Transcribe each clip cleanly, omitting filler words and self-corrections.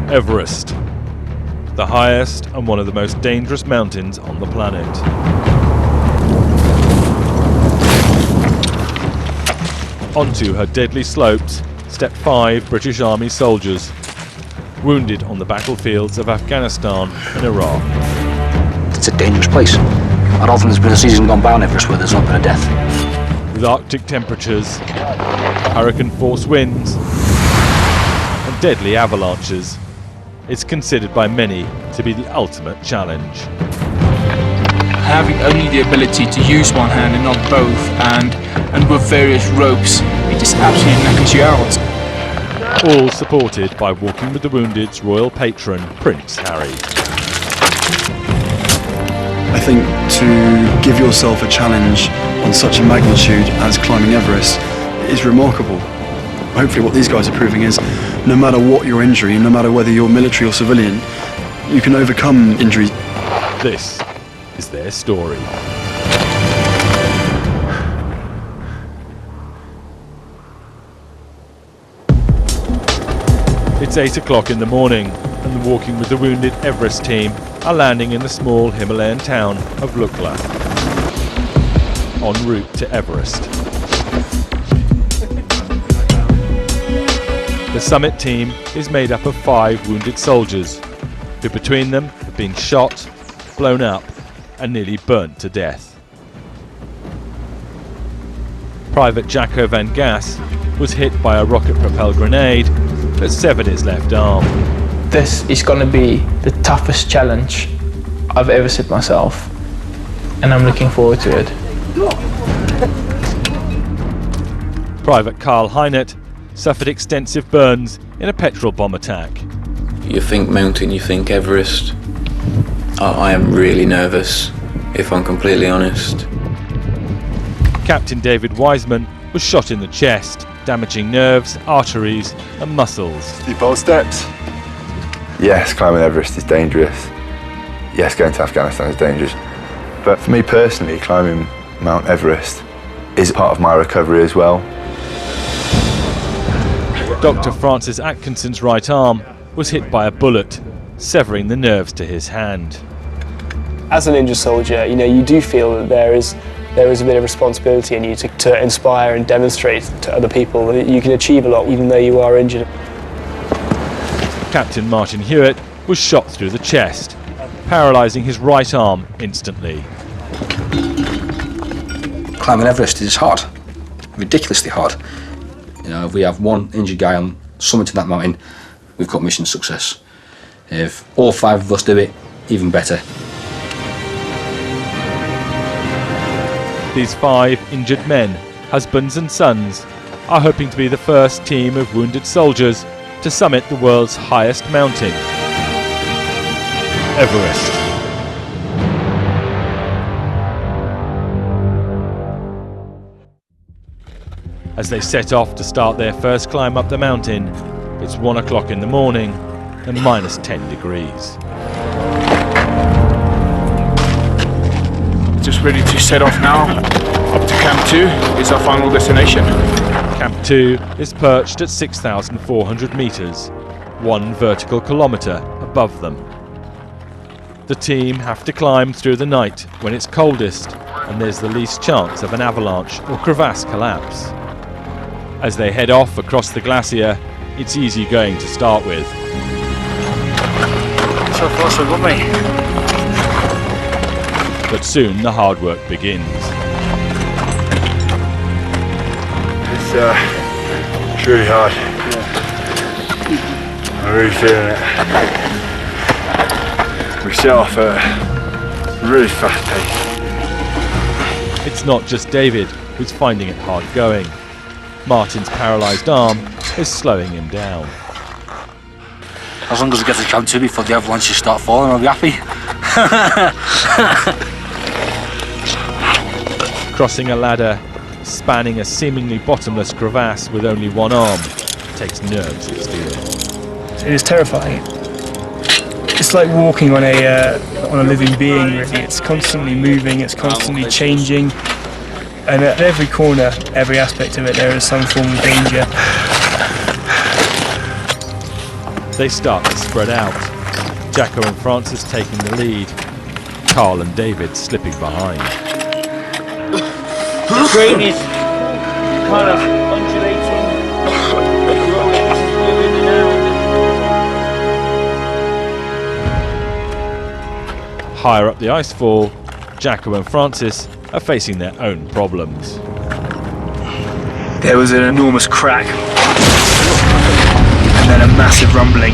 Everest, the highest and one of the most dangerous mountains on the planet. Onto her deadly slopes stepped 5 British Army soldiers, wounded on the battlefields of Afghanistan and Iraq. It's a dangerous place. I don't think there's been a season gone by on Everest where there's not been a death. With Arctic temperatures, hurricane-force winds and deadly avalanches, it's considered by many to be the ultimate challenge. Having only the ability to use one hand and not both, and with various ropes, it just absolutely knackers you out. All supported by Walking with the Wounded's royal patron, Prince Harry. I think to give yourself a challenge on such a magnitude as climbing Everest is remarkable. Hopefully what these guys are proving is no matter what your injury, no matter whether you're military or civilian, you can overcome injury. This is their story. It's 8 o'clock in the morning, and the Walking with the Wounded Everest team are landing in the small Himalayan town of Lukla, en route to Everest. The summit team is made up of 5 wounded soldiers, who between them have been shot, blown up, and nearly burnt to death. Private Jacco van Gass was hit by a rocket-propelled grenade that severed his left arm. This is going to be the toughest challenge I've ever set myself, and I'm looking forward to it. Private Carl Heinert suffered extensive burns in a petrol bomb attack. You think mountain, you think Everest. I am really nervous, if I'm completely honest. Captain David Wiseman was shot in the chest, damaging nerves, arteries and muscles. Steep old steps. Yes, climbing Everest is dangerous. Yes, going to Afghanistan is dangerous. But for me personally, climbing Mount Everest is part of my recovery as well. Dr. Francis Atkinson's right arm was hit by a bullet, severing the nerves to his hand. As an injured soldier, you do feel that there is a bit of responsibility in you to inspire and demonstrate to other people that you can achieve a lot even though you are injured. Captain Martin Hewitt was shot through the chest, paralysing his right arm instantly. Climbing Everest is hard, ridiculously hard. If we have one injured guy on summit of that mountain, we've got mission success. If all 5 of us do it, even better. These 5 injured men, husbands and sons, are hoping to be the first team of wounded soldiers to summit the world's highest mountain, Everest. As they set off to start their first climb up the mountain, it's 1 o'clock in the morning and minus 10 degrees. Just ready to set off now. Up to Camp 2 is our final destination. Camp 2 is perched at 6,400 metres, 1 vertical kilometre above them. The team have to climb through the night when it's coldest and there's the least chance of an avalanche or crevasse collapse. As they head off across the glacier, it's easy going to start with. So far so good, mate. But soon the hard work begins. It's really hard. I'm really feeling it. We set off at a really fast pace. It's not just David who's finding it hard going. Martin's paralysed arm is slowing him down. As long as we get to Camp 2 before the avalanches start falling, I'll be happy. Crossing a ladder, spanning a seemingly bottomless crevasse with only one arm, takes nerves of steel. It is terrifying. It's like walking on a living being, really. It's constantly moving, it's constantly changing. And at every corner, every aspect of it, there is some form of danger. They start to spread out. Jacko and Francis taking the lead. Carl and David slipping behind. The train is kind of undulating, rolling in and out. Higher up the icefall, Jacko and Francis are facing their own problems. There was an enormous crack and then a massive rumbling.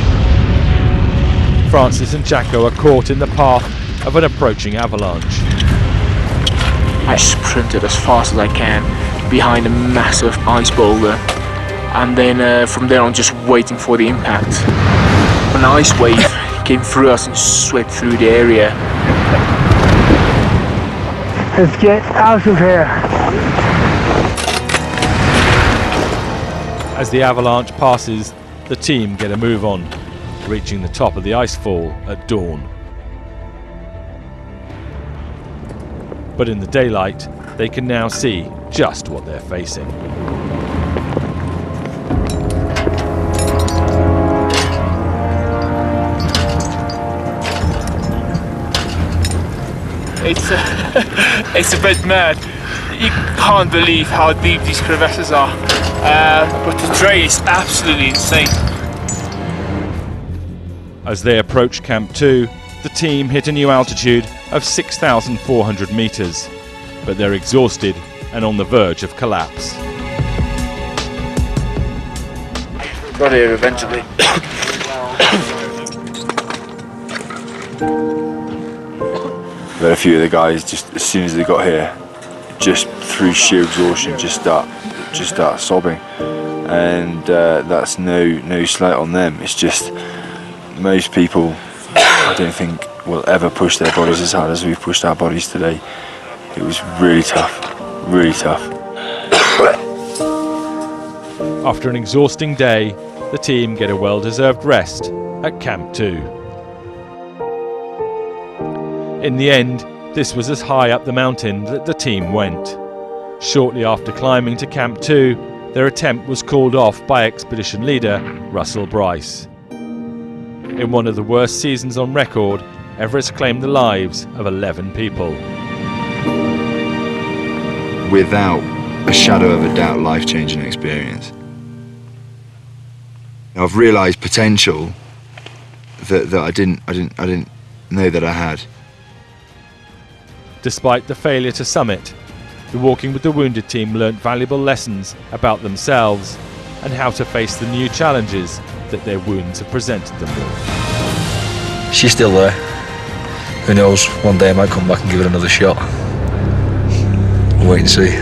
Francis and Jacko are caught in the path of an approaching avalanche. I sprinted as fast as I can behind a massive ice boulder, and then from there on just waiting for the impact. An ice wave came through us and swept through the area. Let's get out of here. As the avalanche passes, the team get a move on, reaching the top of the icefall at dawn. But in the daylight, they can now see just what they're facing. It's a bit mad. You can't believe how deep these crevasses are. But the train is absolutely insane. As they approach Camp 2, the team hit a new altitude of 6,400 meters, but they're exhausted and on the verge of collapse. Got here eventually. But a few of the guys, just as soon as they got here, just through sheer exhaustion, just start sobbing, and that's no slight on them. It's just most people, I don't think, will ever push their bodies as hard as we've pushed our bodies today. It was really tough, really tough. After an exhausting day, the team get a well-deserved rest at Camp 2. In the end, this was as high up the mountain that the team went. Shortly after climbing to Camp 2, their attempt was called off by expedition leader Russell Bryce. In one of the worst seasons on record, Everest claimed the lives of 11 people. Without a shadow of a doubt, life-changing experience. Now, I've realised potential that I didn't know that I had. Despite the failure to summit, the Walking with the Wounded team learnt valuable lessons about themselves and how to face the new challenges that their wounds have presented them with. She's still there. Who knows, one day I might come back and give it another shot. We'll wait and see.